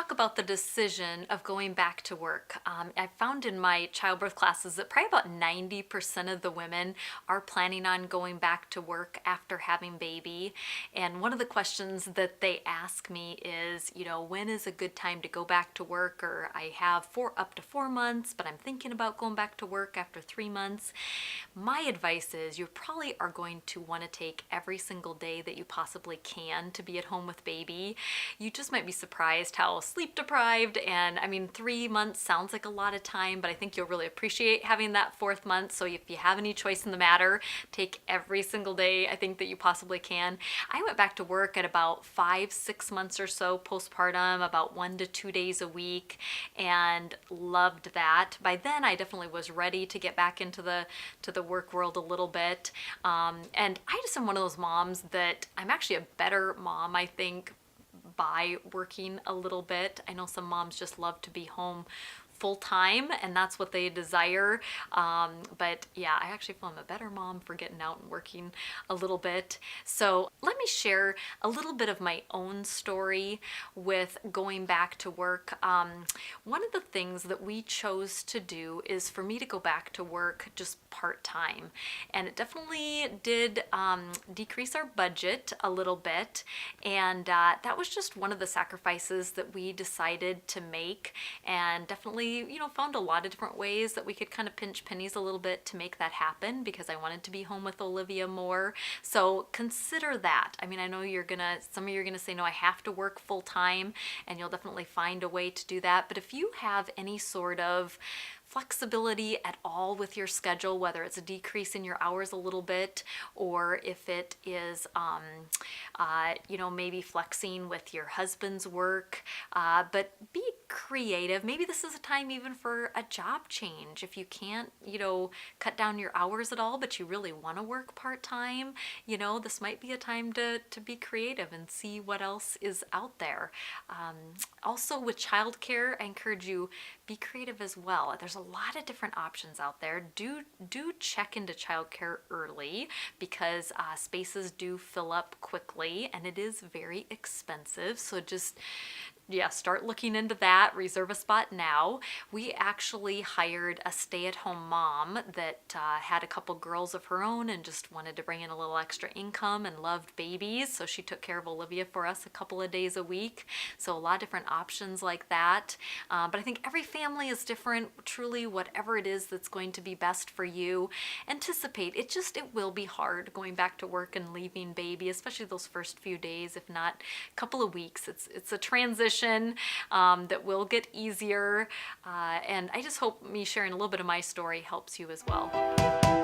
talk about the decision of going back to work. I found in my childbirth classes that probably about 90% of the women are planning on going back to work after having baby. And one of the questions that they ask me is, when is a good time to go back to work? Or I have up to 4 months, but I'm thinking about going back to work after 3 months. My advice is you probably are going to want to take every single day that you possibly can to be at home with baby. You just might be surprised how sleep deprived, and 3 months sounds like a lot of time, but I think you'll really appreciate having that fourth month. So if you have any choice in the matter, take every single day I think that you possibly can. I went back to work at about 5-6 months or so postpartum, about 1 to 2 days a week, and loved that. By then I definitely was ready to get back into the work world a little bit. And I just am one of those moms that I'm actually a better mom, I think, by working a little bit. I know some moms just love to be home full time and that's what they desire. But yeah, I actually feel I'm a better mom for getting out and working a little bit. So let me share a little bit of my own story with going back to work. One of the things that we chose to do is for me to go back to work just part-time. And it definitely did decrease our budget a little bit. And that was just one of the sacrifices that we decided to make, and definitely found a lot of different ways that we could kind of pinch pennies a little bit to make that happen, because I wanted to be home with Olivia more. So consider that. I know some of you are gonna say, no, I have to work full time, and you'll definitely find a way to do that. But if you have any sort of flexibility at all with your schedule, whether it's a decrease in your hours a little bit, or if it is, maybe flexing with your husband's work, but be creative. Maybe this is a time even for a job change. If you can't, cut down your hours at all, but you really want to work part-time, this might be a time to be creative and see what else is out there. Also with childcare, I encourage you, be creative as well. There's a lot of different options out there. Do check into childcare early, because spaces do fill up quickly and it is very expensive. So just start looking into that. Reserve a spot now. We actually hired a stay-at-home mom that had a couple girls of her own and just wanted to bring in a little extra income and loved babies. So she took care of Olivia for us a couple of days a week. So a lot of different options like that. But I think every family is different. Truly, whatever it is that's going to be best for you, anticipate. It will be hard going back to work and leaving baby, especially those first few days, if not a couple of weeks. It's a transition that will get easier, and I just hope me sharing a little bit of my story helps you as well.